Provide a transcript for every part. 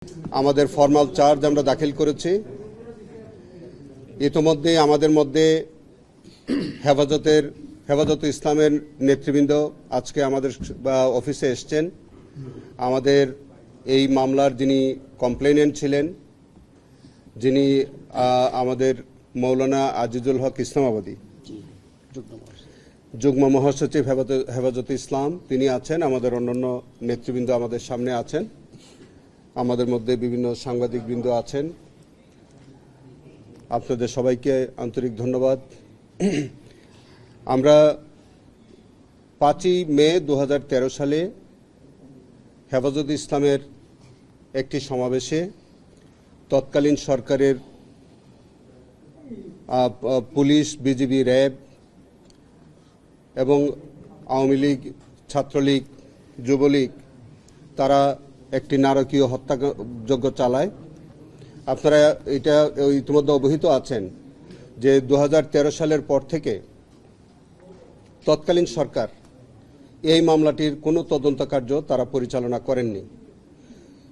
আমাদের formal charge আমরা দাখিল করেছি। ইতোমধ্যে আমাদের মধ্যে হেফাজতে ইসলামের নেতৃবৃন্দ আজকে আমাদের অফিসে এসছেন। আমাদের এই মামলার যিনি কমপ্লেনেন্ট ছিলেন, যিনি আমাদের মৌলানা আজিজুল হক ইসলামাবাদী, যুগ্ম মহাসচিব হেফাজতে ইসলাম, তিনি আছেন। আমাদের অন্যান্য নেতৃবৃন্দ আমাদের সামনে আছেন। আমাদের মধ্যে বিভিন্ন সাংবাদিকবৃন্দ আছেন। আপনাদের সবাইকে আন্তরিক ধন্যবাদ। আমরা 5ই মে 2013 সালে হেফাজতে ইসলামের একটি সমাবেশে তৎকালীন সরকারের পুলিশ, বিজিবি, র্যাব এবং আওয়ামী লীগ, ছাত্রলীগ, যুবলীগ তারা একটি নারকীয় হত্যাযজ্ঞ চালায়। আপনারা এটা ইতিমধ্যে অবহিত আছেন যে 2013 সালের পর থেকে তৎকালীন সরকার এই মামলাটির কোনো তদন্ত কার্য তারা পরিচালনা করেননি।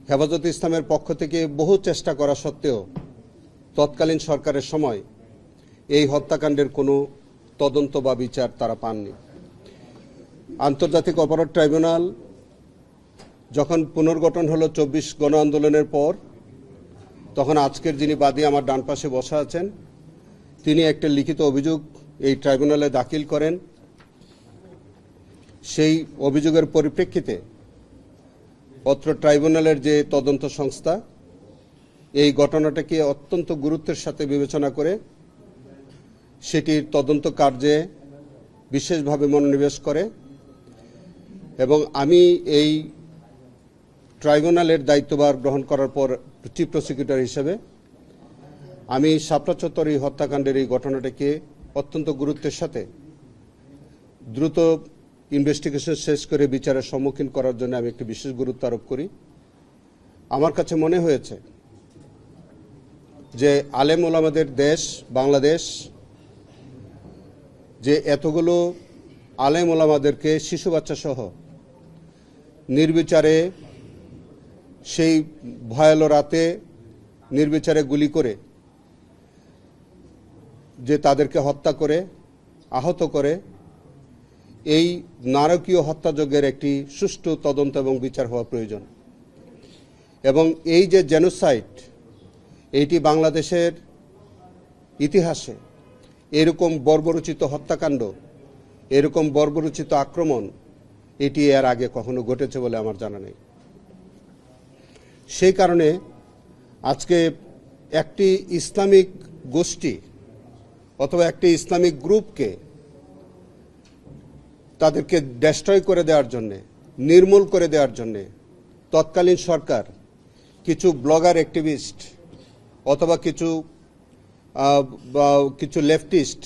হেফাজতে ইসলামের পক্ষ থেকে বহু চেষ্টা করা সত্ত্বেও তৎকালীন সরকারের সময় এই হত্যাকাণ্ডের কোনো তদন্ত বা বিচার তারা পাননি। আন্তর্জাতিক অপরাধ ট্রাইব্যুনাল যখন পুনর্গঠন হলো 24 গণ আন্দোলনের পর, তখন আজকের যিনি বাদী আমার ডান পাশে বসা আছেন, তিনি একটা লিখিত অভিযোগ এই ট্রাইব্যুনালে দাখিল করেন। সেই অভিযোগের পরিপ্রেক্ষিতে অত্র ট্রাইব্যুনালের যে তদন্ত সংস্থা এই ঘটনাটাকে অত্যন্ত গুরুত্বের সাথে বিবেচনা করে সেটির তদন্ত কার্যে বিশেষভাবে মনোনিবেশ করে এবং আমি এই ট্রাইব্যুনালের দায়িত্বভার গ্রহণ করার পর চিফ প্রসিকিউটর হিসেবে আমি শাপলা চত্বর এই হত্যাকাণ্ডের এই ঘটনাটাকে অত্যন্ত গুরুত্বের সাথে দ্রুত ইনভেস্টিগেশন শেষ করে বিচারের সম্মুখীন করার জন্য আমি একটি বিশেষ গুরুত্ব আরোপ করি। আমার কাছে মনে হয়েছে যে আলেম ওলামাদের দেশ বাংলাদেশ, যে এতগুলো আলেম ওলামাদেরকে শিশু বাচ্চা সহ নির্বিচারে সেই ভয়াল রাতে নির্বিচারে গুলি করে যে তাদেরকে হত্যা করে আহত করে, এই নারকীয় হত্যাযজ্ঞের একটি সুষ্ঠু তদন্ত এবং বিচার হওয়া প্রয়োজন। এবং এই যে জেনোসাইড, এইটি বাংলাদেশের ইতিহাসে এরকম বর্বরোচিত হত্যাকাণ্ড, এরকম বর্বরোচিত আক্রমণ এটি এর আগে কখনো ঘটেছে বলে আমার জানা নেই। সেই কারণে আজকে একটি ইসলামিক গোষ্ঠী অথবা একটি ইসলামিক গ্রুপকে তাদেরকে ডেস্ট্রয় করে দেওয়ার জন্যে, নির্মূল করে দেওয়ার জন্যে তৎকালীন সরকার কিছু ব্লগার অ্যাক্টিভিস্ট অথবা কিছু লেফটিস্ট,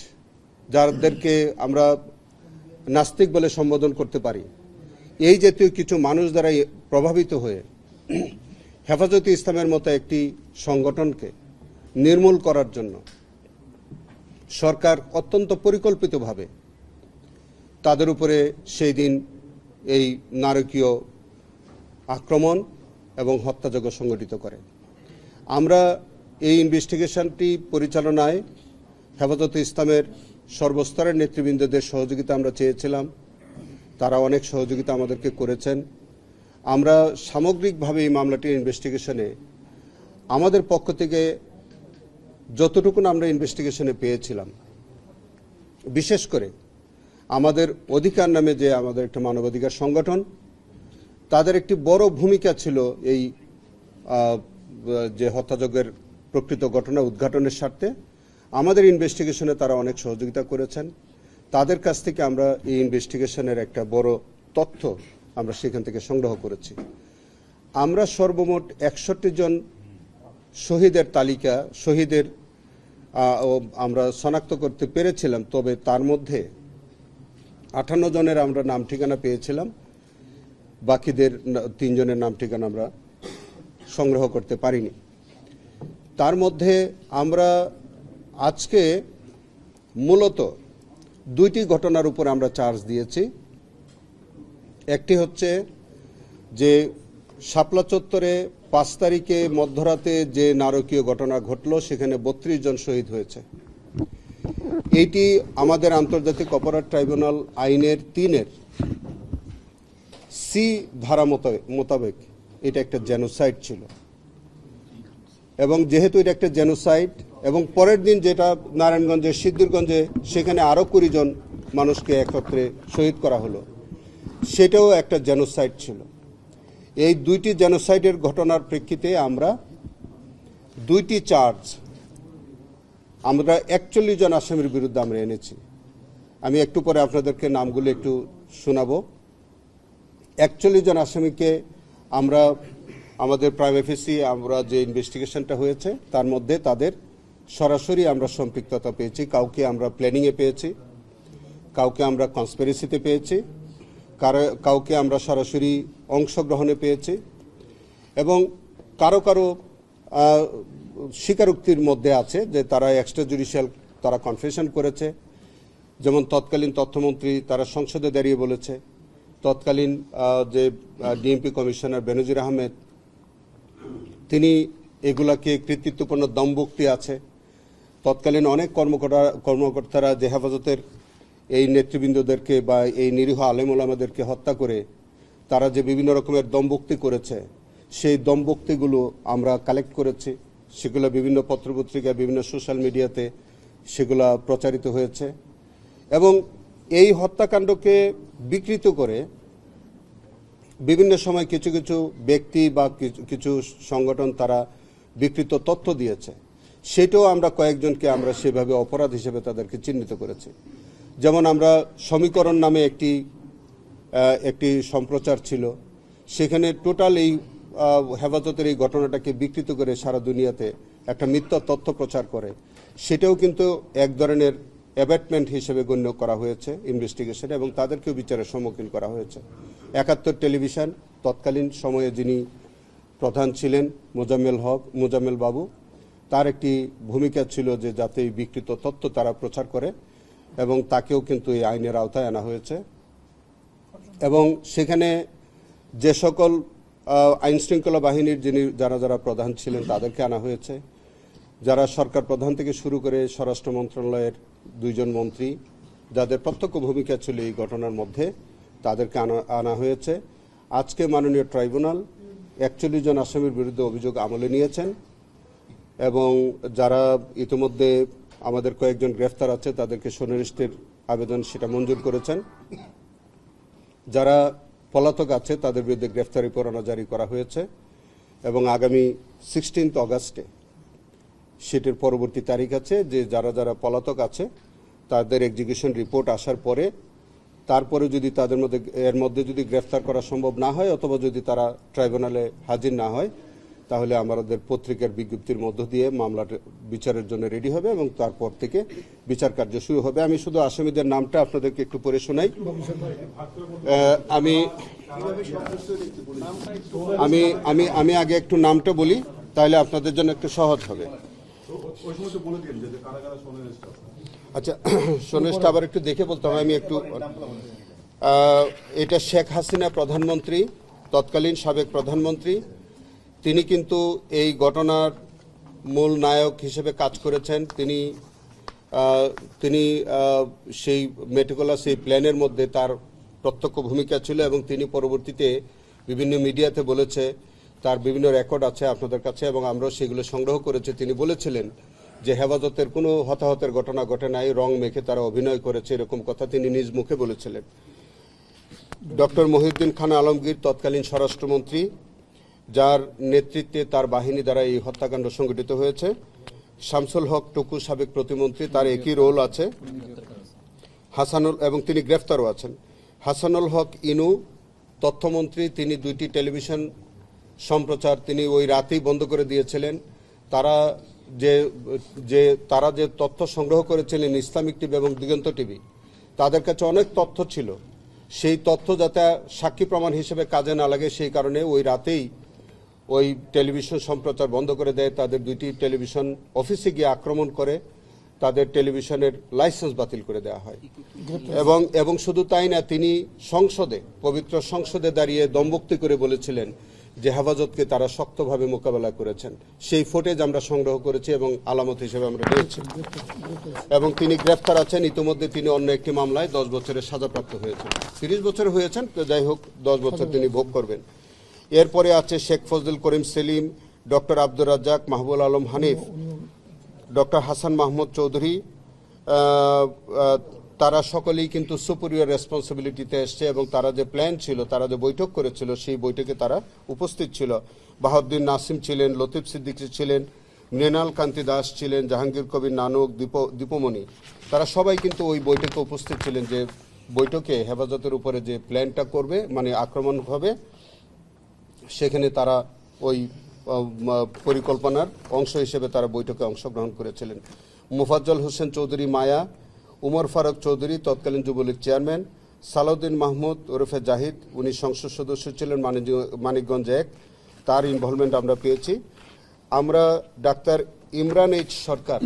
যাদেরকে আমরা নাস্তিক বলে সম্বোধন করতে পারি, এই জাতীয় কিছু মানুষ দ্বারা প্রভাবিত হয়ে হেফাজতে ইসলামের মতো একটি সংগঠনকে নির্মূল করার জন্য সরকার অত্যন্ত পরিকল্পিতভাবে তাদের উপরে সেই দিন এই নারকীয় আক্রমণ এবং হত্যাযজ্ঞ সংগঠিত করে। আমরা এই ইনভেস্টিগেশনটি পরিচালনায় হেফাজতে ইসলামের সর্বস্তরের নেতৃবৃন্দদের সহযোগিতা আমরা চেয়েছিলাম। তারা অনেক সহযোগিতা আমাদেরকে করেছেন। আমরা সামগ্রিকভাবে এই মামলাটির ইনভেস্টিগেশনে আমাদের পক্ষ থেকে যতটুকু আমরা ইনভেস্টিগেশনে পেয়েছিলাম, বিশেষ করে আমাদের অধিকার নামে যে আমাদের একটা মানবাধিকার সংগঠন, তাদের একটি বড় ভূমিকা ছিল এই যে হত্যাযজ্ঞের প্রকৃত ঘটনা উদ্ঘাটনের স্বার্থে। আমাদের ইনভেস্টিগেশনে তারা অনেক সহযোগিতা করেছেন। তাদের কাছ থেকে আমরা এই ইনভেস্টিগেশনের একটা বড় তথ্য আমরা সেখান থেকে সংগ্রহ করেছি। আমরা সর্বমোট 61 জন শহীদের তালিকা, শহীদের আমরা শনাক্ত করতে পেরেছিলাম। তবে তার মধ্যে 58 জনের আমরা নাম ঠিকানা পেয়েছিলাম, বাকিদের 3 জনের নাম ঠিকানা আমরা সংগ্রহ করতে পারিনি। তার মধ্যে আমরা আজকে মূলত 2টি ঘটনার উপর আমরা চার্জ দিয়েছি। একটি হচ্ছে যে শাপলা চত্বরে 5 তারিখে মধ্যরাতে যে নারকীয় ঘটনা ঘটল সেখানে 32 জন শহীদ হয়েছে। এটি আমাদের আন্তর্জাতিক অপরাধ ট্রাইব্যুনাল আইনের 3-এর সি ধারা মোতাবেক এটা একটা জেনোসাইড ছিল, এবং যেহেতু এটা একটা জেনোসাইড এবং পরের দিন যেটা নারায়ণগঞ্জের সিদ্ধিরগঞ্জে সেখানে আরও 20 জন মানুষকে একত্রে শহীদ করা হলো, সেটাও একটা জেনোসাইড ছিল। এই 2টি জেনোসাইডের ঘটনার প্রেক্ষিতে আমরা 2টি চার্জ আমরা 41 জন আসামির বিরুদ্ধে আমরা এনেছি। আমি একটু পরে আপনাদেরকে নামগুলো একটু শোনাবো। 41 জন আসামিকে আমরা আমাদের প্রাইম অফিসে আমরা যে ইনভেস্টিগেশনটা হয়েছে তার মধ্যে তাদের সরাসরি আমরা সম্পৃক্ততা পেয়েছি। কাউকে আমরা প্ল্যানিংয়ে পেয়েছি, কাউকে আমরা কনস্পিরেসিতে পেয়েছি, কাউকে আমরা সরাসরি অংশগ্রহণে পেয়েছি, এবং কারো কারো স্বীকারোক্তির মধ্যে আছে যে তারা এক্সট্রা জুডিশিয়াল তারা কনফেশন করেছে। যেমন তৎকালীন তথ্যমন্ত্রী তারা সংসদে দাঁড়িয়ে বলেছে, তৎকালীন যে ডিএমপি কমিশনার বেনজির আহমেদ তিনি এগুলাকে কৃতিত্বপূর্ণ দমভক্তি আছে। তৎকালীন অনেক কর্মকর্তারা যে হেফাজতের এই নেতৃবৃন্দদেরকে বা এই নিরীহ আলেম ওলামাদেরকে হত্যা করে তারা যে বিভিন্ন রকমের দমভক্তি করেছে, সেই দমভক্তিগুলো আমরা কালেক্ট করেছি। সেগুলো বিভিন্ন পত্রপত্রিকা, বিভিন্ন সোশ্যাল মিডিয়াতে সেগুলো প্রচারিত হয়েছে, এবং এই হত্যাকাণ্ডকে বিকৃত করে বিভিন্ন সময় কিছু কিছু ব্যক্তি বা কিছু সংগঠন তারা বিকৃত তথ্য দিয়েছে। সেটাও আমরা কয়েকজনকে আমরা সেভাবে অপরাধ হিসেবে তাদেরকে চিহ্নিত করেছি। যেমন আমরা সমীকরণ নামে একটি সম্প্রচার ছিল, সেখানে টোটাল এই হেফাজতের এই ঘটনাটাকে বিকৃত করে সারা দুনিয়াতে একটা মিথ্যা তথ্য প্রচার করে। সেটাও কিন্তু এক ধরনের অ্যাবেটমেন্ট হিসেবে গণ্য করা হয়েছে ইনভেস্টিগেশনে, এবং তাদেরকেও বিচারের সম্মুখীন করা হয়েছে। 71 টেলিভিশন তৎকালীন সময়ে যিনি প্রধান ছিলেন মোজাম্মেল বাবু, তার একটি ভূমিকা ছিল যে যাতে এই বিকৃত তথ্য তারা প্রচার করে, এবং তাকেও কিন্তু এই আইনের আওতায় আনা হয়েছে। এবং সেখানে যে সকল আইনশৃঙ্খলা বাহিনীর যারা প্রধান ছিলেন তাদেরকে আনা হয়েছে, যারা সরকার প্রধান থেকে শুরু করে স্বরাষ্ট্র মন্ত্রণালয়ের 2 জন মন্ত্রী যাদের প্রত্যক্ষ ভূমিকা ছিল এই ঘটনার মধ্যে, তাদেরকে আনা হয়েছে। আজকে মাননীয় ট্রাইব্যুনাল 41 জন আসামির বিরুদ্ধে অভিযোগ আমলে নিয়েছেন, এবং যারা ইতিমধ্যে আমাদের কয়েকজন গ্রেফতার আছে তাদেরকে সুনির্দিষ্টের আবেদন সেটা মঞ্জুর করেছেন। যারা পলাতক আছে তাদের বিরুদ্ধে গ্রেফতারি পরোয়ানা জারি করা হয়েছে, এবং আগামী 16 অগাস্টে সেটির পরবর্তী তারিখ আছে যে যারা পলাতক আছে তাদের এক্সিকিউশন রিপোর্ট আসার পরে তারপরে যদি এর মধ্যে যদি গ্রেফতার করা সম্ভব না হয় অথবা যদি তারা ট্রাইব্যুনালে হাজির না হয়, তাহলে আমাদের পত্রিকার বিজ্ঞপ্তির মধ্য দিয়ে মামলাটা বিচারের জন্য রেডি হবে, এবং তারপর থেকে বিচার কার্য শুরু হবে। আমি শুধু আসামিদের নামটা আপনাদেরকে একটু পড়ে শোনাই। আমি আগে একটু নামটা বলি, তাহলে আপনাদের জন্য একটু সহজ হবে। আচ্ছা, সোনেশটা আবার একটু দেখে বলতে হবে। আমি একটু এটা শেখ হাসিনা প্রধানমন্ত্রী, তৎকালীন সাবেক প্রধানমন্ত্রী, তিনি কিন্তু এই ঘটনার মূল নায়ক হিসেবে কাজ করেছেন। তিনি সেই মেটিকুলাস সেই প্ল্যানের মধ্যে তার প্রত্যক্ষ ভূমিকা ছিল, এবং তিনি পরবর্তীতে বিভিন্ন মিডিয়াতে বলেছে, তার বিভিন্ন রেকর্ড আছে আপনাদের কাছে এবং আমরাও সেগুলো সংগ্রহ করেছি। তিনি বলেছিলেন যে হেফাজতের কোনো হতাহতের ঘটনা ঘটে নাই, রং মেখে তারা অভিনয় করেছে, এরকম কথা তিনি নিজ মুখে বলেছিলেন। ডক্টর মহিউদ্দিন খান আলমগীর তৎকালীন স্বরাষ্ট্রমন্ত্রী, যার নেতৃত্বে তার বাহিনী দ্বারা এই হত্যাকাণ্ড সংঘটিত হয়েছে। শামসুল হক টুকু সাবেক প্রতিমন্ত্রী, তার একই রোল আছে। হাসানুল, এবং তিনি গ্রেফতারও আছেন। হাসানুল হক ইনু তথ্যমন্ত্রী, তিনি 2টি টেলিভিশন সম্প্রচার তিনি ওই রাতেই বন্ধ করে দিয়েছিলেন। তারা যে তথ্য সংগ্রহ করেছিলেন ইসলামিক টিভি এবং দিগন্ত টিভি, তাদের কাছে অনেক তথ্য ছিল। সেই তথ্য যাতে সাক্ষী প্রমাণ হিসেবে কাজে না লাগে সেই কারণে ওই রাতেই ওই টেলিভিশন সম্প্রচার বন্ধ করে দেয়। তাদের 2টি টেলিভিশন অফিসে গিয়ে আক্রমণ করে তাদের টেলিভিশনের লাইসেন্স বাতিল করে দেওয়া হয়। এবং শুধু তাই না, তিনি পবিত্র সংসদে দাঁড়িয়ে দমভক্তি করে বলেছিলেন যে হেফাজতকে তারা শক্তভাবে মোকাবেলা করেছেন। সেই ফুটেজ আমরা সংগ্রহ করেছি এবং আলামত হিসেবে আমরা নিয়েছি। এবং তিনি গ্রেফতার আছেন। ইতিমধ্যে তিনি অন্য একটি মামলায় 10 বছরের সাজাপ্রাপ্ত হয়েছেন। 30 বছর হয়েছেন, তো যাই হোক 10 বছর তিনি ভোগ করবেন। এরপরে আছে শেখ ফজলুল করিম সেলিম, ডক্টর আব্দুর রাজ্জাক, মাহবুব আলম হানিফ, ডক্টর হাসান মাহমুদ চৌধুরী। তারা সকলেই কিন্তু সুপিরিয়র রেসপন্সিবিলিটিতে এসছে এবং তারা যে প্ল্যান ছিল, তারা যে বৈঠক করেছিল, সেই বৈঠকে তারা উপস্থিত ছিল। বাহাউদ্দিন নাসিম ছিলেন, লতিফ সিদ্দিকী ছিলেন, মৃণাল কান্তি দাস ছিলেন, জাহাঙ্গীর কবির নানক, দীপমণি, তারা সবাই কিন্তু ওই বৈঠকে উপস্থিত ছিলেন। যে বৈঠকে হেফাজতের উপরে যে প্ল্যানটা করবে, মানে আক্রমণ হবে, সেখানে তারা ওই পরিকল্পনার অংশ হিসেবে তারা বৈঠকে অংশগ্রহণ করেছিলেন। মুফাজ্জল হোসেন চৌধুরী মায়া, উমর ফারুক চৌধুরী তৎকালীন যুবলীগ চেয়ারম্যান, সালাউদ্দিন মাহমুদ ওরফে জাহিদ, উনি সংসদ সদস্য ছিলেন মানিকগঞ্জ 1, তার ইনভলভমেন্ট আমরা পেয়েছি। আমরা ডাক্তার ইমরান এইচ সরকার,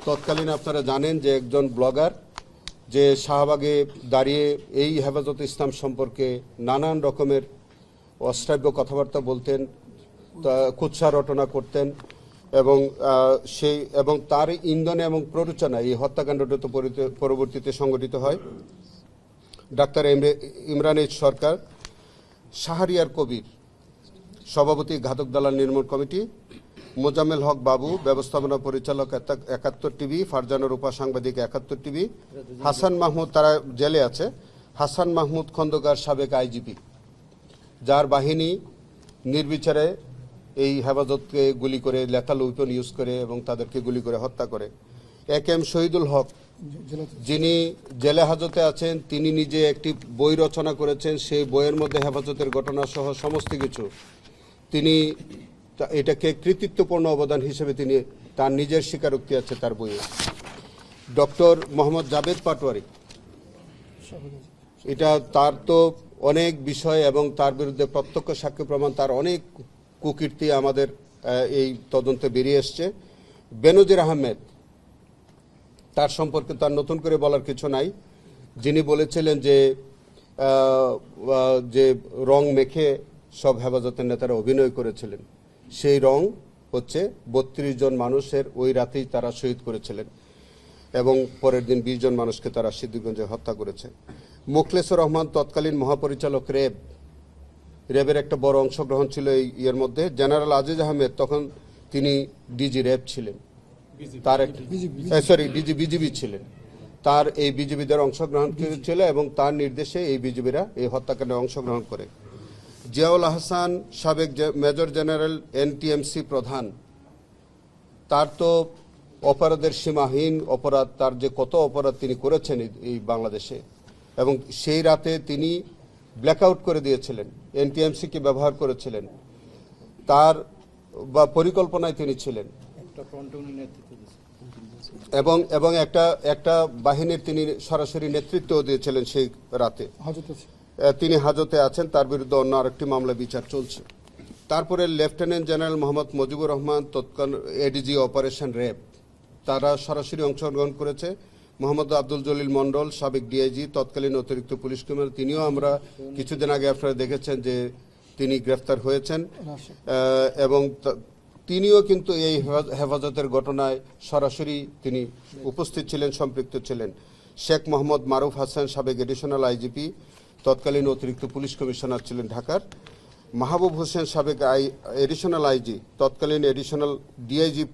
তৎকালীন আপনারা জানেন যে একজন ব্লগার, যে শাহবাগে দাঁড়িয়ে এই হেফাজত ইসলাম সম্পর্কে নানান রকমের অশ্রাব্য কথাবার্তা বলতেন, কুৎসা রটনা করতেন এবং তার ইন্ধনে এবং প্ররোচনা এই হত্যাকাণ্ডটা তো পরবর্তীতে সংগঠিত হয়। ডাক্তার ইমরান এইচ সরকার, শাহরিয়ার কবির, সভাপতি ঘাতক দালাল নির্মূল কমিটি, মোজাম্মেল হক বাবু, ব্যবস্থাপনা পরিচালক 71 টিভি, ফারজানা রূপা, সাংবাদিক 71 টিভি, হাসান মাহমুদ, তারা জেলে আছে, হাসান মাহমুদ খন্দকার, সাবেক আইজিপি, যার বাহিনী নির্বিচারে এই হেফাজতকে গুলি করে, লেথাল ওয়েপন ইউজ করে এবং তাদেরকে গুলি করে হত্যা করে। একেএম শহীদুল হক, যিনি জেলে হাজতে আছেন, তিনি নিজে একটি বই রচনা করেছেন। সেই বইয়ের মধ্যে হেফাজতের ঘটনা সহ সমস্ত কিছু, তিনি এটাকে কৃতিত্বপূর্ণ অবদান হিসেবে তিনি তার নিজের স্বীকারোক্তি আছে তার বইয়ে। ডক্টর মোহাম্মদ জাবেদ পাটোয়ারি, এটা তার তো অনেক বিষয় এবং তার বিরুদ্ধে প্রত্যক্ষ সাক্ষ্য প্রমাণ, তার অনেক কুকীর্তি আমাদের এই তদন্তে বেরিয়ে এসছে। বেনজির আহমেদ, তার সম্পর্কে তার নতুন করে বলার কিছু নাই। যিনি বলেছিলেন যে রং মেখে সব হেফাজতের নেতারা অভিনয় করেছিলেন, সেই রং হচ্ছে 32 জন মানুষের ওই রাতেই তারা শহীদ করেছিলেন এবং পরের দিন 20 জন মানুষকে তারা সিদ্দিকগঞ্জে হত্যা করেছে। মোখলেসুর রহমান, তৎকালীন মহাপরিচালক র্যাবের একটা বড় অংশগ্রহণ ছিল এই ইয়ের মধ্যে। জেনারেল আজিজ আহমেদ, তখন তিনি ডিজি র্যাব ছিলেন, তার বিজিবি ছিলেন, তার এই বিজিবিদের অংশগ্রহণ ছিল এবং তার নির্দেশে এই বিজিবিরা এই হত্যাকাণ্ডে অংশগ্রহণ করে। জিয়াউল আহসান, সাবেক মেজর জেনারেল, এনটিএমসি প্রধান, তার তো অপরাধের সীমাহীন অপরাধ, তার যে কত অপরাধ তিনি করেছেন এই বাংলাদেশে, এবং সেই রাতে তিনি ব্ল্যাকআউট করে দিয়েছিলেন, এনটিএমসিকে ব্যবহার করেছিলেন, তার বা পরিকল্পনায় তিনি ছিলেন এবং একটা বাহিনীর তিনি সরাসরি নেতৃত্ব দিয়েছিলেন সেই রাতে। তিনি হাজতে আছেন, তার বিরুদ্ধে অন্য আরেকটি মামলা বিচার চলছে। তারপরে লেফটেন্যান্ট জেনারেল মোহাম্মদ মুজিবুর রহমান, তৎকালীন এডিজি অপারেশন র্যাব, তারা সরাসরি অংশগ্রহণ করেছে। মোহাম্মদ আব্দুল জলিল মন্ডল, সাবেক ডিআইজি, তৎকালীন অতিরিক্ত পুলিশ কমিশনার, তিনিও আমরা কিছুদিন আগে আপনারা দেখেছেন যে তিনি গ্রেফতার হয়েছেন এবং তিনিও কিন্তু এই হেফাজতের ঘটনায় সরাসরি তিনি উপস্থিত ছিলেন, সম্পৃক্ত ছিলেন। শেখ মোহাম্মদ মারুফ হাসান, সাবেক এডিশনাল আইজিপি, তৎকালীন অতিরিক্ত পুলিশ কমিশনার ছিলেন ঢাকার। মাহবুব হোসেন, সাবেক এডিশনাল আইজি, তৎকালীন এডিশনাল ডিআইজি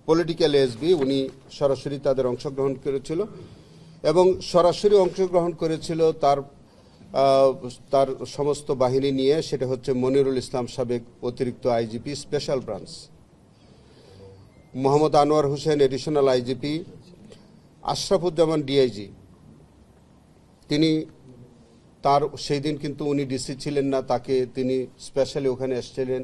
পলিটিক্যাল এসবি, উনি সরাসরি তাদের অংশগ্রহণ করেছিল এবং সরাসরি অংশগ্রহণ করেছিল তার সমস্ত বাহিনী নিয়ে। সেটা হচ্ছে মনিরুল ইসলাম, সাবেক অতিরিক্ত IGP, special branch, Mohammad Anwar Hossain, additional IGP, Ashrafuzzaman, DIG, তিনি তার সেই দিন কিন্তু উনি ডিসি ছিলেন না, তাকে তিনি স্পেশালি ওখানে এসেছিলেন।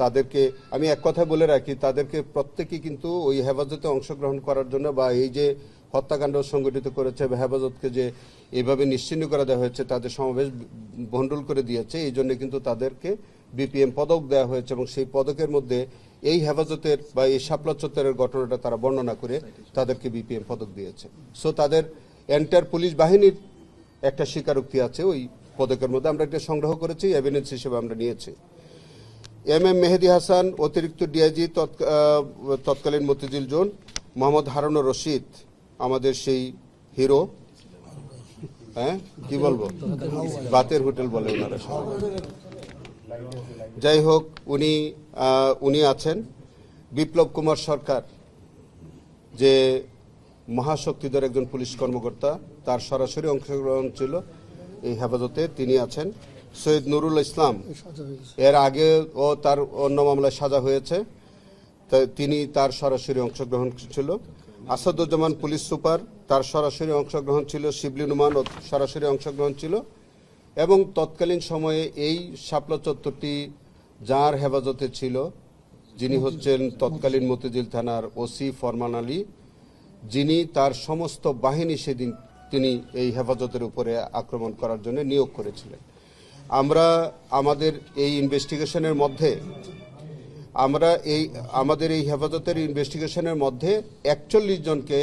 তাদেরকে আমি এক কথা বলে রাখি, তাদেরকে প্রত্যেকেই কিন্তু ওই হেফাজতে অংশগ্রহণ করার জন্য বা এই যে হত্যাকাণ্ড সংগঠিত করেছে হেফাজতকে যে এইভাবে নিশ্চিহ্ন করে দেওয়া হয়েছে, তাদের সমাবেশ ভণ্ডুল করে দিয়েছে, এই জন্য কিন্তু তাদেরকে বিপিএম পদক দেওয়া হয়েছে এবং সেই পদকের মধ্যে এই হেফাজতের বা এই শাপলা চত্বরের ঘটনাটা তারা বর্ণনা করে তাদেরকে বিপিএম পদক দিয়েছে। সো তাদের এন্টার পুলিশ বাহিনীর একটা স্বীকারোক্তি আছে ওই পদকের মধ্যে আমরা এটা সংগ্রহ করেছি, এভিডেন্স হিসেবে আমরা নিয়েছি। এম মেহেদী হাসান অতিরিক্ত ডিআইজি তৎকালীন মতিঝিল জোন, মোহাম্মদ হারুনুর রশিদ আমাদের সেই হিরো, হ্যাঁ কি বলবো, বাতের হোটেল বলে ওনারা সবাই। যাই হোক, উনি আছেন। বিপ্লব কুমার সরকার, যে মহাশক্তিধর একজন পুলিশ কর্মকর্তা, তার সরাসরি অংশগ্রহণ ছিল এই হেফাজতে, তিনি আছেন। সৈয়দ নুরুল ইসলাম, এর আগে ও তার অন্য মামলায় সাজা হয়েছে, তিনি তার সরাসরি অংশগ্রহণ ছিল। আসাদুজ্জামান পুলিশ সুপার, তার সরাসরি অংশগ্রহণ ছিল। শিবলি নুমান সরাসরি অংশগ্রহণ ছিল। এবং তৎকালীন সময়ে এই শাপলা চত্বরটি যার হেফাজতে ছিল, যিনি হচ্ছেন তৎকালীন মতিঝিল থানার ওসি ফরমান আলী, যিনি তার সমস্ত বাহিনী সেদিন তিনি এই হেফাজতের উপরে আক্রমণ করার জন্য নিয়োগ করেছিলেন। আমরা আমাদের এই ইনভেস্টিগেশনের মধ্যে আমাদের এই হেফাজতের ইনভেস্টিগেশনের মধ্যে 41 জনকে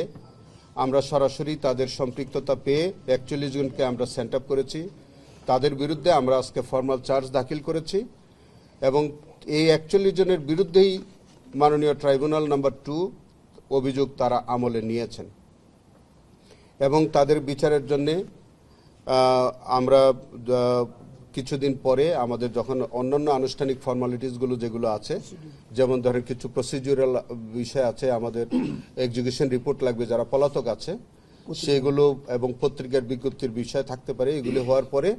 আমরা সরাসরি তাদের সম্পৃক্ততা পেয়ে 41 জনকে আমরা সেন্ট আপ করেছি। তাদের বিরুদ্ধে আমরা আজকে ফর্মাল চার্জ দাখিল করেছি এবং এই 41 জনের বিরুদ্ধেই মাননীয় ট্রাইব্যুনাল নাম্বার 2 অভিযোগ তারা আমলে নিয়েছেন এবং তাদের বিচারের জন্যে আমরা কিছুদিন পরে আমাদের যখন অন্যান্য আনুষ্ঠানিক ফর্মালিটিসগুলো যেগুলো আছে, যেমন ধরেন কিছু প্রসিডিউরাল বিষয় আছে, আমাদের এক্সিকিউশন রিপোর্ট লাগবে যারা পলাতক আছে সেগুলো, এবং পত্রিকার বিজ্ঞপ্তির বিষয় থাকতে পারে, এগুলি হওয়ার পরে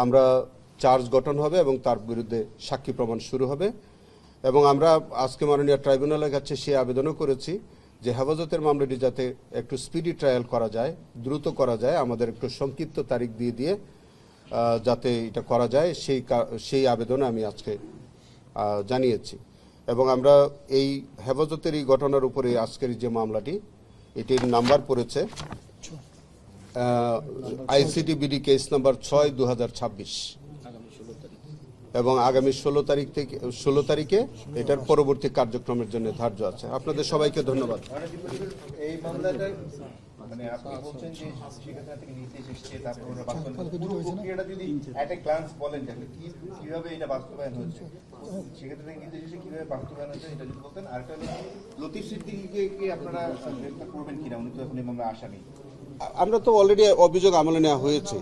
আমরা চার্জ গঠন হবে এবং তার বিরুদ্ধে সাক্ষী প্রমাণ শুরু হবে। এবং আমরা আজকে মাননীয় ট্রাইব্যুনালের কাছে সে আবেদনও করেছি যে হেফাজতের মামলাটি যাতে একটু স্পিডি ট্রায়াল করা যায়, দ্রুত করা যায়, আমাদের একটু সংক্ষিপ্ত তারিখ দিয়ে যাতে এটা করা যায়, সেই আবেদন আমি আজকে জানিয়েছি। এবং আমরা এই হেফাজতের এই ঘটনার উপরে আজকের যে মামলাটি, এটির নাম্বার পড়েছে আইসিটিবিডি কেস নাম্বার 6/2026 এবং আগামী 16 তারিখে এটার পরবর্তী কার্যক্রমের জন্য ধার্য আছে। আপনাদের সবাইকে ধন্যবাদ। এই মামলাটা মানে আপনি বলছেন যে শিক্ষা থেকে নির্দেশ এসেছে, তারপর প্রক্রিয়াটা যদি একটা গ্লান্স বলেন যে কিভাবে এটা বাস্তবায়ন হচ্ছে, শিক্ষা থেকে নির্দেশ এসে কিভাবে বাস্তবায়ন হচ্ছে এটা যদি বলতেন। আরেকটা হলো লতিফ সিদ্দিকীকে কি আপনারা গ্রেফতার করবেন কিনা, উনি তো এখন এই মামলা আসামি। আমরা তো অলরেডি অভিযোগ আমলে নেওয়া হয়েছে।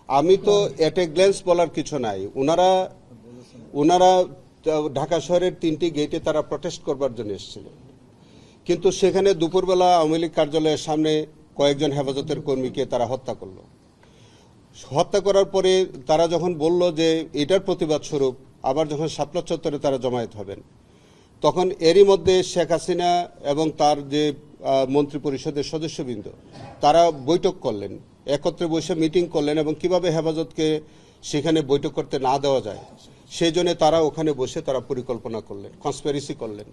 আমি তো এট এ গ্ল্যান্স বলার কিছু নাই। ওনারা ঢাকা শহরের 3টি গেটে তারা প্রটেস্ট করবার জন্য এসেছিলেন, কিন্তু সেখানে দুপুরবেলা আওয়ামী লীগ কার্যালয়ের সামনে কয়েকজন হেফাজতের কর্মীকে তারা হত্যা করলো। হত্যা করার পরে তারা যখন বলল যে এটার প্রতিবাদ স্বরূপ আবার যখন শাপলা চত্বরে তারা জমায়েত হবেন, তখন এরই মধ্যে শেখ হাসিনা এবং তার যে মন্ত্রী পরিষদের সদস্যবৃন্দ তারা বৈঠক করলেন, একত্রে বসে মিটিং করলেন এবং কিভাবে হেফাজতকে সেখানে বৈঠক করতে না দেওয়া যায় সেই জন্য তারা ওখানে বসে তারা পরিকল্পনা করলেন, কনস্পিরেসি করলেন।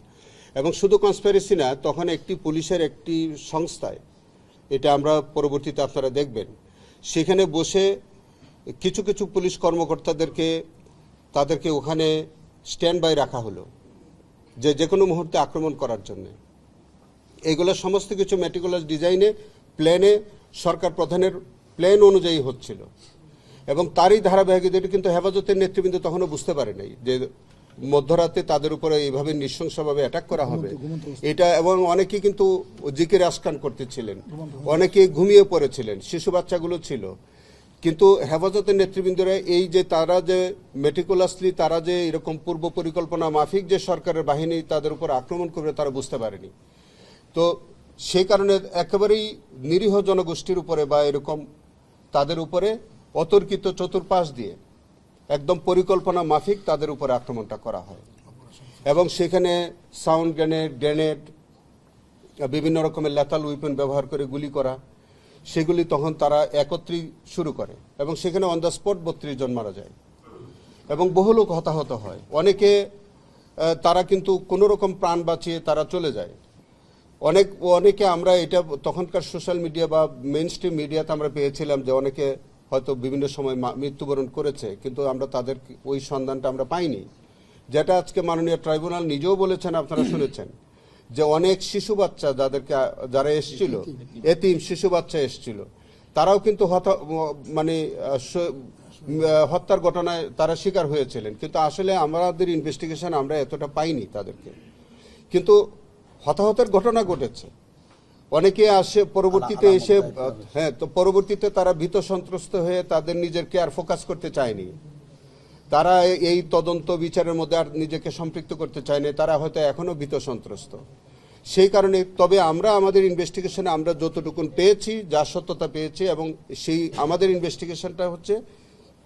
এবং শুধু কনস্পিরেসি না, তখন একটি পুলিশের একটি সংস্থায়, এটা আমরা পরবর্তীতে আপনারা দেখবেন, সেখানে বসে কিছু কিছু পুলিশ তাদেরকে ওখানে স্ট্যান্ড বাই রাখা হলো যে কোনো মুহূর্তে আক্রমণ করার জন্য। এগুলো সমস্ত কিছু মেটিকুলাস ডিজাইনে, প্ল্যানে, সরকার প্রধানের প্ল্যান অনুযায়ী হচ্ছিল এবং তারই ধারাবাহিকতা। কিন্তু হেফাজতের নেতৃবৃন্দ তখনও বুঝতে পারে নাই যে মধ্যরাতে তাদের উপরে এইভাবে নৃশংসভাবে অ্যাটাক করা হবে এটা। এবং অনেকে কিন্তু জিকির আসকান করতেছিলেন, অনেকে ঘুমিয়ে পড়েছিলেন, শিশু বাচ্চাগুলো ছিল। কিন্তু হেফাজতের নেতৃবৃন্দরা এই যে তারা যে মেটিকুলাসলি তারা যে এরকম পূর্ব পরিকল্পনা মাফিক যে সরকারের বাহিনী তাদের উপর আক্রমণ করবে তারা বুঝতে পারেনি। তো সেই কারণে একেবারেই নিরীহ জনগোষ্ঠীর উপরে বা এরকম তাদের উপরে অতর্কিত চতুর্পাশ দিয়ে একদম পরিকল্পনা মাফিক তাদের উপরে আক্রমণটা করা হয় এবং সেখানে সাউন্ড গ্রেনেড, বিভিন্ন রকমের লেথাল উইপন ব্যবহার করে গুলি করা, সেগুলি তখন তারা একত্রেই শুরু করে এবং সেখানে অন দ্য স্পট 32 জন মারা যায় এবং বহু লোক হতাহত হয়। তারা কিন্তু কোনো রকম প্রাণ বাঁচিয়ে তারা চলে যায়। অনেকে আমরা এটা তখনকার সোশ্যাল মিডিয়া বা মেইন স্ট্রিম মিডিয়াতে আমরা পেয়েছিলাম যে অনেকে হয়তো বিভিন্ন সময় মৃত্যুবরণ করেছে, কিন্তু আমরা তাদের ওই সন্ধানটা আমরা পাইনি। যেটা আজকে মাননীয় ট্রাইব্যুনাল নিজেও বলেছেন, আপনারা শুনেছেন, যে অনেক শিশু বাচ্চা যারা এসেছিল, এতিম শিশু বাচ্চা এসেছিল, তারাও কিন্তু হত্যার ঘটনায় তারা শিকার হয়েছিলেন, কিন্তু আসলে আমাদের ইনভেস্টিগেশন আমরা এতটা পাইনি তাদেরকে। কিন্তু হতাহতের ঘটনা ঘটেছে, অনেকে আসে পরবর্তীতে এসে, হ্যাঁ, তো পরবর্তীতে তারা ভীত সন্ত্রস্ত হয়ে তাদের নিজেকে আর ফোকাস করতে চায়নি, তারা এই তদন্ত বিচারের মধ্যে আর নিজেকে সম্পৃক্ত করতে চায়নি, তারা হয়তো এখনো ভীত সন্ত্রস্ত। সেই কারণে তবে আমরা আমাদের ইনভেস্টিগেশনে আমরা যতটুকুন পেয়েছি, যা সত্যতা পেয়েছি, এবং সেই আমাদের ইনভেস্টিগেশনটা হচ্ছে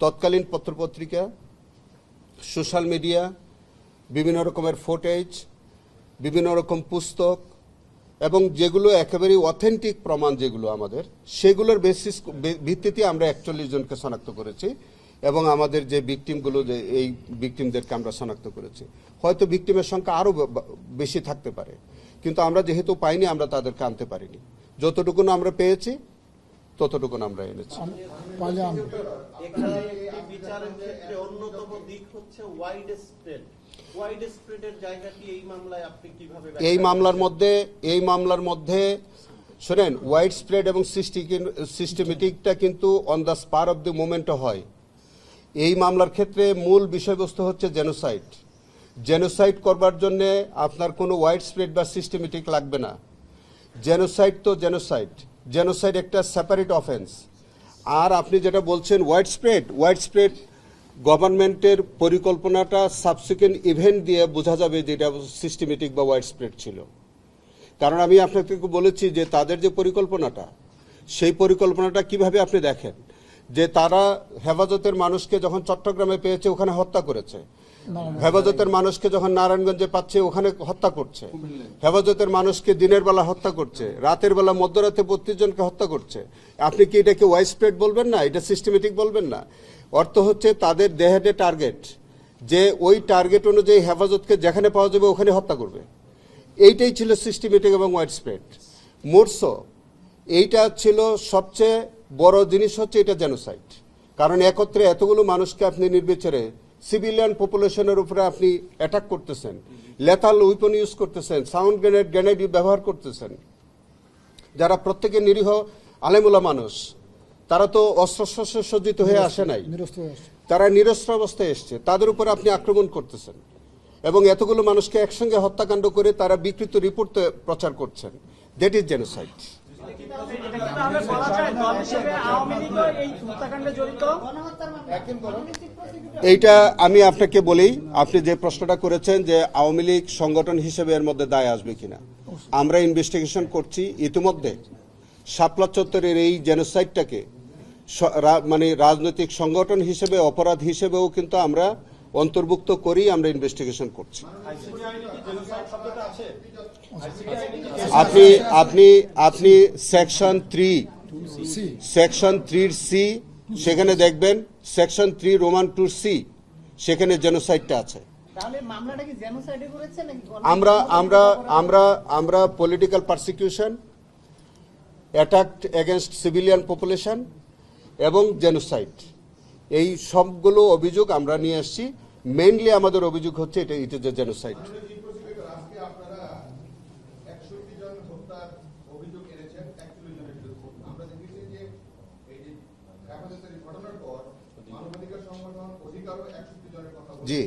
তৎকালীন পত্রপত্রিকা, সোশ্যাল মিডিয়া, বিভিন্ন রকমের ফুটেজ, বিভিন্ন রকম পুস্তক, এবং যেগুলো একেবারে অথেন্টিক প্রমাণ যেগুলো আমাদের, সেগুলোর ভিত্তিতে আমরা 41 জনকে শনাক্ত করেছি, এবং আমাদের যে ভিকটিমগুলো, যে এই ভিকটিমদেরকে আমরা শনাক্ত করেছি। হয়তো ভিকটিমের সংখ্যা আরও বেশি থাকতে পারে, কিন্তু আমরা যেহেতু পাইনি, আমরা তাদেরকে আনতে পারিনি। যতটুকুন আমরা পেয়েছি ততটুকুন আমরা এনেছি। এখানে একটি বিচারের ক্ষেত্রে অন্যতম দিক হচ্ছে ওয়াইড স্প্রেডের জায়গাটি এই মামলায় আপনি কিভাবে এই মামলার মধ্যে শোনেন, ওয়াইড স্প্রেড এবং সিস্টেমেটিকটা কিন্তু on the spur of the মোমেন্টও হয়। এই মামলার ক্ষেত্রে মূল বিষয়বস্তু হচ্ছে জেনোসাইড। জেনোসাইড করবার জন্য আপনার কোনো ওয়াইড স্প্রেড বা সিস্টেমেটিক লাগবে না। জেনোসাইড তো জেনোসাইড একটা সেপারেট অফেন্স। আর আপনি যেটা বলছেন ওয়াইড স্প্রেড গভর্নমেন্টের পরিকল্পনাটা সাবসিকুয়েন্ট ইভেন্ট দিয়ে বোঝা যাবে যে এটা সিস্টেমেটিক বা ওয়াইড স্প্রেড ছিল। কারণ আমি আপনাকে বলেছি যে তাদের যে পরিকল্পনাটা, সেই পরিকল্পনাটা কিভাবে আপনি দেখেন যে তারা হেফাজতের মানুষকে যখন চট্টগ্রামে পেয়েছে ওখানে হত্যা করেছে, হেফাজতের মানুষকে যখন নারায়ণগঞ্জে পাচ্ছে ওখানে হত্যা করছে, হেফাজতের মানুষকে দিনের বেলা হত্যা করছে, রাতের বেলা মধ্যরাতে 32 জনকে হত্যা করছে। আপনি কি এটাকে ওয়াইড স্প্রেড বলবেন না? এটা সিস্টেমেটিক বলবেন না? অর্থ হচ্ছে তাদের দে হ্যাড এ টার্গেট, যে ওই টার্গেট অনুযায়ী হেফাজতকে যেখানে পাওয়া যাবে ওখানে হত্যা করবে। এইটাই ছিল সিস্টেমেটিক এবং ওয়াইড স্প্রেড। মোরসো এইটা ছিল সবচেয়ে বড় জিনিস, হচ্ছে এটা জেনোসাইড। কারণ একত্রে এতগুলো মানুষকে আপনি নির্বিচারে সিভিলিয়ান পপুলেশনের উপরে আপনি অ্যাটাক করতেছেন, লেথাল উইপন ইউজ করতেছেন, সাউন্ড গ্রেনেড ব্যবহার করতেছেন, যারা প্রত্যেকে নিরীহ আলেমুলা মানুষ। তারা তো অস্ত্রশস্ত্র সজ্জিত হয়ে আসে নাই, তারা নিরস্ত্র অবস্থায় এসছে, তাদের উপর আপনি আক্রমণ করতেছেন এবং এতগুলো মানুষকে একসঙ্গে হত্যাকাণ্ড করে তারা বিকৃত রিপোর্ট প্রচার করছেন। That is genocide. এইটা আমি আপনাকে বলি, আপনি যে প্রশ্নটা করেছেন যে আওয়ামী লীগ সংগঠন হিসেবে এর মধ্যে দায় আসবে কিনা, আমরা ইনভেস্টিগেশন করছি। ইতিমধ্যে শাপলা চত্বরের এই জেনোসাইডটাকে মানে রাজনৈতিক সংগঠন হিসেবে, অপরাধ হিসেবেও কিন্তু আমরা অন্তর্ভুক্ত করি, আমরা ইনভেস্টিগেশন করছি। আপনি সেকশন 3 সেখানে দেখবেন, সেকশন 3 রোমান 2C সেখানে জেনোসাইডটা আছে। আমরা political persecution, attack against civilian population এবং জেনোসাইড, এই সবগুলো অভিযোগ আমরা নিয়ে আসছি। মেইনলি আমাদের অভিযোগ হচ্ছে এটা ইট ইজ এ জেনোসাইড। জি,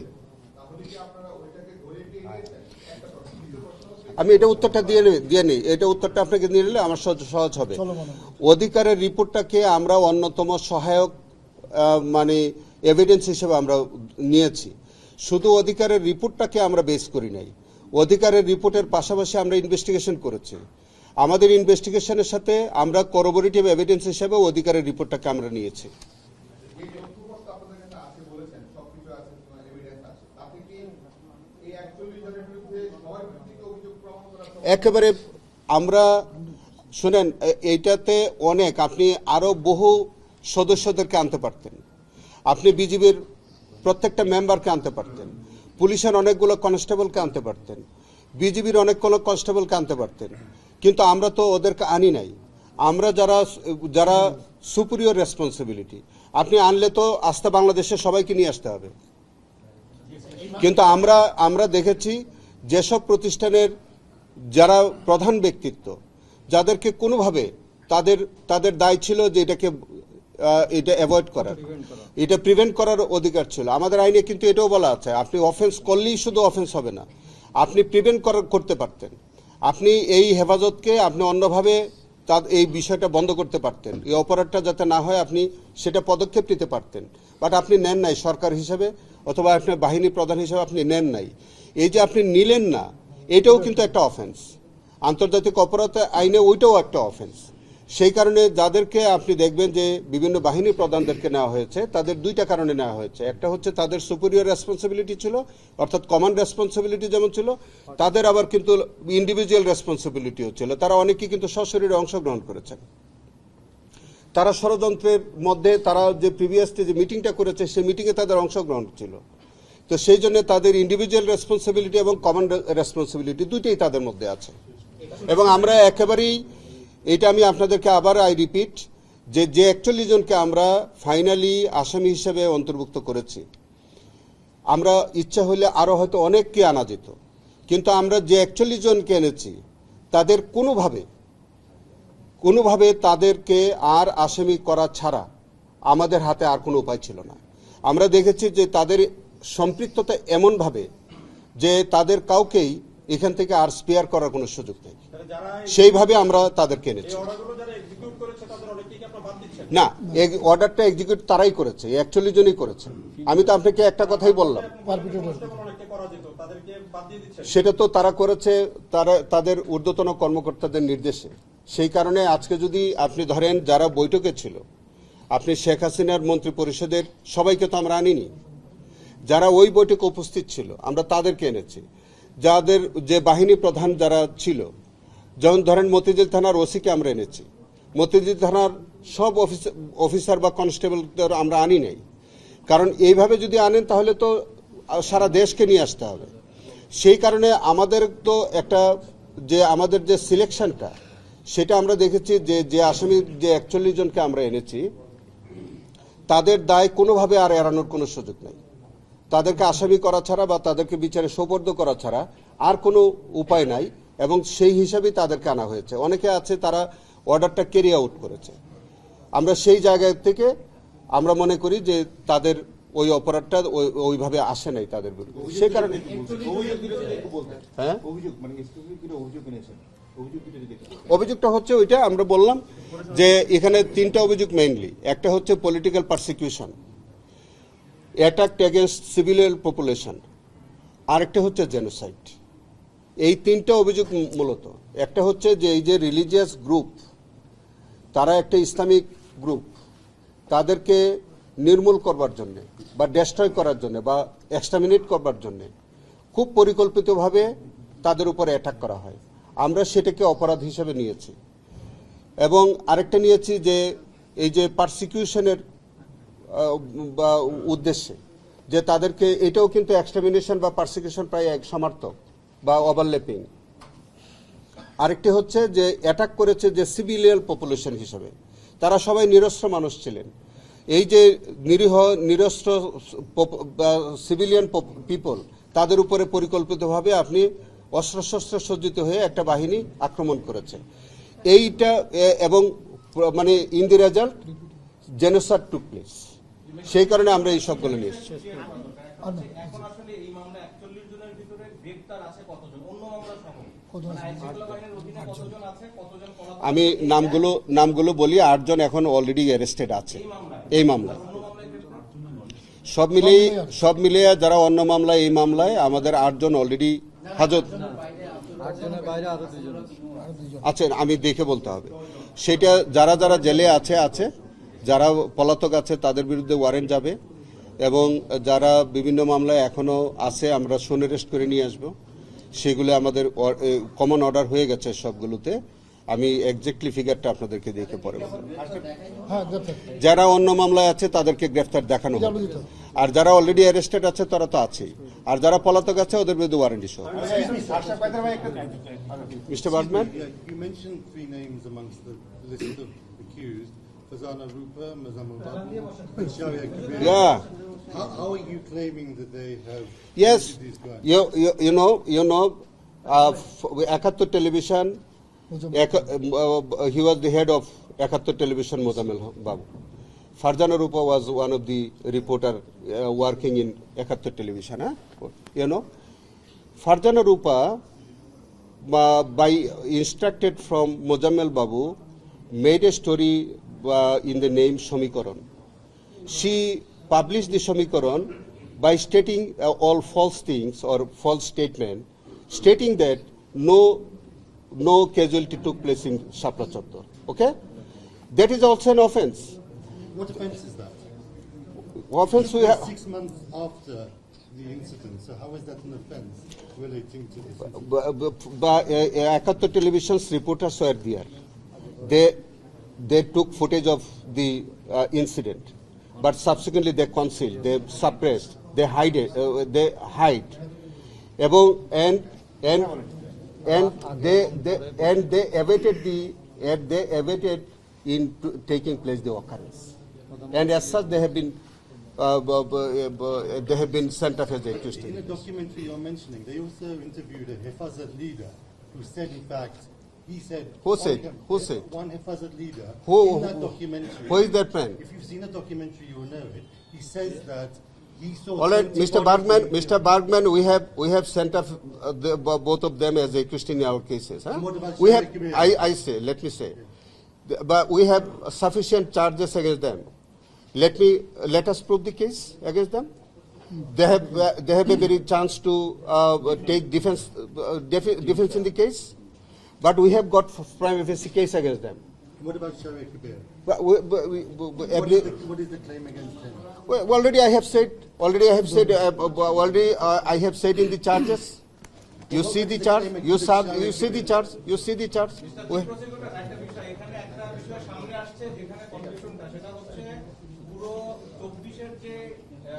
আমি এটা উত্তরটা দিয়ে নিই, এটা উত্তরটা আপনাকে দিয়ে নিলে আমার সহজ হবে। অধিকারের রিপোর্টটাকে আমরা অন্যতম সহায়ক মানে এভিডেন্স হিসেবে আমরা নিয়েছি। শুধু অধিকারের রিপোর্টটাকে আমরা বেস করি নাই, অধিকারের রিপোর্টের পাশাপাশি আমরা ইনভেস্টিগেশন করেছি। আমাদের ইনভেস্টিগেশনের সাথে আমরা করোবোরেটিভ এভিডেন্স হিসেবে অধিকারের রিপোর্টটাকে আমরা নিয়েছি। একেবারে আমরা শুনেন, এইটাতে অনেক, আপনি আরো বহু সদস্যদেরকে আনতে পারতেন, আপনি বিজিবির প্রত্যেকটা মেম্বারকে আনতে পারতেন, পুলিশের অনেকগুলো কনস্টেবলকে আনতে পারতেন, বিজিবির অনেকগুলো কনস্টেবলকে আনতে পারতেন, কিন্তু আমরা তো ওদেরকে আনি নাই। আমরা যারা সুপিরিয়র রেসপন্সিবিলিটি, আপনি আনলে তো আস্থা বাংলাদেশের সবাইকে নিয়ে আসতে হবে। কিন্তু আমরা দেখেছি যেসব প্রতিষ্ঠানের যারা প্রধান ব্যক্তিত্ব, যাদেরকে কোনোভাবে তাদের দায় ছিল যে এটাকে এটা অ্যাভয়েড করার, এটা প্রিভেন্ট করার অধিকার ছিল। আমাদের আইনে কিন্তু এটাও বলা আছে, আপনি অফেন্স করলেই শুধু অফেন্স হবে না, আপনি প্রিভেন্ট করতে পারতেন। আপনি এই হেফাজতকে আপনি অন্যভাবে তার এই বিষয়টা বন্ধ করতে পারতেন, এই অপরাধটা যাতে না হয় আপনি সেটা পদক্ষেপ নিতে পারতেন, বাট আপনি নেন নাই সরকার হিসেবে অথবা আপনার বাহিনী প্রধান হিসেবে আপনি নেন নাই। এই যে আপনি নিলেন না, এটাও কিন্তু একটা অফেন্স, আন্তর্জাতিক অপরাধ আইনে ওইটাও একটা অফেন্স। সেই কারণে যাদেরকে আপনি দেখবেন যে বিভিন্ন বাহিনী প্রধানদেরকে নেওয়া হয়েছে, তাদের দুইটা কারণে নেওয়া হয়েছে। একটা হচ্ছে তাদের সুপিরিয়র রেসপন্সিবিলিটি ছিল, অর্থাৎ কমান্ড রেসপন্সিবিলিটি যেমন ছিল, তাদের আবার কিন্তু ইন্ডিভিজুয়াল রেসপন্সিবিলিটিও ছিল। তারা অনেকেই কিন্তু সশরীরে অংশগ্রহণ করেছেন। তারা ষড়যন্ত্রের মধ্যে তারা যে প্রিভিয়াসলি যে মিটিংটা করেছে সেই মিটিংয়ে তাদের অংশগ্রহণ ছিল। তো সেই জন্য তাদের ইন্ডিভিজুয়াল রেসপন্সিবিলিটি এবং কমান্ড রেসপন্সিবিলিটি দুইটাই তাদের মধ্যে আছে। এবং আমরা একেবারেই এটা আমি আপনাদেরকে আবার রিপিট, যে 41 জনকে আমরা ফাইনালি আসামি হিসেবে অন্তর্ভুক্ত করেছি, আমরা ইচ্ছা হলে আরো হয়তো অনেককে আনা যেত, কিন্তু আমরা যে 41 জনকে এনেছি তাদের কোনোভাবে তাদেরকে আর আসামি করা ছাড়া আমাদের হাতে আর কোনো উপায় ছিল না। আমরা দেখেছি যে তাদের সম্পৃক্ততা এমনভাবে যে তাদের কাউকেই এখান থেকে আর স্পেয়ার করার কোনো সুযোগ নেই, সেইভাবে আমরা তাদেরকে এনেছি। না, এই অর্ডারটা এক্সিকিউট তারাই করেছে, 41 জনই করেছে। আমি তো আপনাকে একটা কথাই বললাম, সেটা তো তারা করেছে তাদের ঊর্ধ্বতন কর্মকর্তাদের নির্দেশে। সেই কারণে আজকে যদি আপনি ধরেন যারা বৈঠকে ছিল, আপনি শেখ হাসিনার মন্ত্রী পরিষদের সবাইকে তো আমরা আনিনি, যারা ওই বৈঠকে উপস্থিত ছিল আমরা তাদেরকে এনেছি। যাদের যে বাহিনী প্রধান যারা ছিল, যেমন ধরেন মতিঝিল থানার ওসিকে আমরা এনেছি, মতিঝিল থানার সব অফিসার বা কনস্টেবলদের আমরা আনি নাই। কারণ এইভাবে যদি আনেন তাহলে তো সারা দেশকে নিয়ে আসতে হবে। সেই কারণে আমাদের তো একটা যে আমাদের যে সিলেকশনটা, সেটা আমরা দেখেছি যে আসামি যে 41 জনকে আমরা এনেছি, তাদের দায় কোনোভাবে আর এড়ানোর কোনো সুযোগ নেই। তাদেরকে আসামি করা ছাড়া বা তাদেরকে বিচারে সোপর্দ করা ছাড়া আর কোনো উপায় নাই, এবং সেই হিসাবেই তাদেরকে আনা হয়েছে। অনেকে আছে তারা অর্ডারটা ক্যারি আউট করেছে। আমরা সেই জায়গা থেকে আমরা মনে করি যে তাদের ওই অপরাধটা ওইভাবে আসে নাই তাদের বিরুদ্ধে। সে কারণে হ্যাঁ, অভিযোগটা হচ্ছে ওইটা আমরা বললাম যে এখানে 3টা অভিযোগ মেইনলি। একটা হচ্ছে political persecution, attack against civilian population, আরেকটা হচ্ছে জেনোসাইড। এই 3টা অভিযোগ মূলত। একটা হচ্ছে যে এই যে রিলিজিয়াস গ্রুপ, তারা একটা ইসলামিক গ্রুপ, তাদেরকে নির্মূল করবার জন্য বা ডেস্ট্রয় করার জন্য বা এক্সটারমিনেট করবার জন্য খুব পরিকল্পিতভাবে তাদের উপর অ্যাটাক করা হয়। আমরা সেটাকে অপরাধ হিসেবে নিয়েছি। এবং আরেকটা নিয়েছি যে এই যে পারসিকিউশনের উদ্দেশ্যে যে তাদেরকে, এটাও কিন্তু এক্সটারমিনেশন বা পারসিকিউশন প্রায় এক সমার্থক বা ওভারল্যাপিং। আরেকটি হচ্ছে যে অ্যাটাক করেছে যে সিভিলিয়ান পপুলেশন হিসেবে, তারা সবাই নিরস্ত্র মানুষ ছিলেন। এই যে নিরস্ত্র সিভিলিয়ান পিপল, তাদের উপরে পরিকল্পিতভাবে আপনি অস্ত্রশস্ত্র সজ্জিত হয়ে একটা বাহিনী আক্রমণ করেছে এইটা, এবং মানে in the result genocide took place. সেই কারণে আমরা এই সবগুলো নিয়ে এসেছি। এখন আসলে এই মামলা 41 জনের ভিতরে গ্রেফতার আছে কতজন, অন্য মামলা সহ আমি নামগুলো বলি। 8 জন এখন অলরেডি অ্যারেস্টেড আছে এই মামলায়। সব মিলিয়ে যারা অন্য মামলায়, এই মামলায় আমাদের 8 জন অলরেডি হাজত আছেন। আমি দেখে বলতে হবে সেটা। যারা যারা জেলে আছে, যারা পলাতক আছে তাদের বিরুদ্ধে ওয়ারেন্ট যাবে, এবং যারা বিভিন্ন মামলায় এখনো আছে আমরা সোন অ্যারেস্ট করে নিয়ে আসবো। সেগুলো আমাদের কমন অর্ডার হয়ে গেছে সবগুলোতে। আমি এক্স্যাক্টলি ফিগারটা আপনাদেরকে দেখে পরে বলবো। যারা অন্য মামলায় আছে তাদেরকে গ্রেফতার দেখানো হবে, আর যারা অলরেডি অ্যারেস্টেড আছে তারা তো আছেই, আর যারা পলাতক আছে ওদের বিরুদ্ধে ওয়ারেন্ট ইস্যু হবে। Mister Birdman, you mentioned 3 names amongst the list of accused: Fazana Rupa, Mazamun Babu, and Sharia Kabir. Yeah. How are you claiming that they have Yes, committed these crimes? you know, 71 television. He was the head of 71 television, Mozammel Babu. Farjana Rupa was one of the reporter working in Ekattor television. You know, Farjana Rupa, by instructed from Mozammel Babu, made a story in the name Samikaran. She published the Samikaran by stating all false things or false statement, stating that no casualty took place in Shapra Chattor. Okay? That is also an offense. What offence is that? Offense we This have. is 6 months after the incident, so how is that an offence relating to this incident? Ekattor television's reporters were there. They took footage of the incident, but subsequently they concealed, they suppressed, they hide it, they hide. And they awaited in taking place the occurrence. And as such, they have been sent off as accused. In the documentary you're mentioning, they also interviewed a Hifazat leader who said, in fact, he said... Who said? Who said? One Hifazat leader Who- in that documentary. Who is that man? If you've seen the documentary, you will know it. He says that he saw... All right, 20 Mr. bodies Bergman, we have sent off both of them as accused in our cases. Huh? And what about We have, Sharik Kabir? let me say, but we have sufficient charges against them. Let us prove the case against them. They have a very chance to take defense in the case, but we have got prima facie case against them. What about Sharik Kabir? What What is the claim against him? Well, already I have said in the charges. You see the charge. You see the charge. You see the charge. Prosecutor একটা বিষয় এখানে একটা বিষয় সামনে আসছে যেখানে কনফিউশনটা সেটা হচ্ছে পুরো 24 এর যে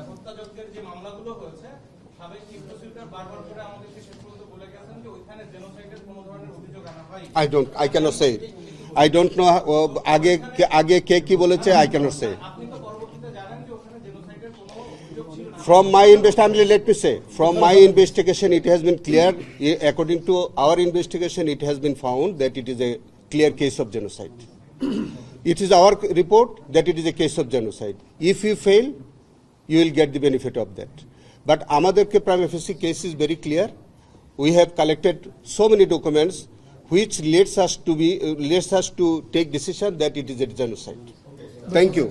হত্যাযজ্ঞের যে মামলাগুলো হয়েছে সাবেক চিফ প্রসিকিউটর বারবার করে আমাদেরকে শেষ পর্যন্ত বলে গেছেন যে ওইখানে জেনোসাইডের কোনো ধরনের অভিযোগ আনা হয়নি। I cannot say it. I don't know. আগে কে কি বলেছে? I cannot say. আপনি তো পরবর্তীতে জানেন যে ওখানে জেনোসাইডের কোনো অভিযোগ ছিল না। From my investigation, let me say, from my investigation, it has been clear. According to our investigation, it has been found that it is a clear case of genocide. It is our report that it is a case of genocide. If you fail, you will get the benefit of that. But amaderke prima facie case is very clear. We have collected so many documents which leads us to take decision that it is a genocide. Thank you.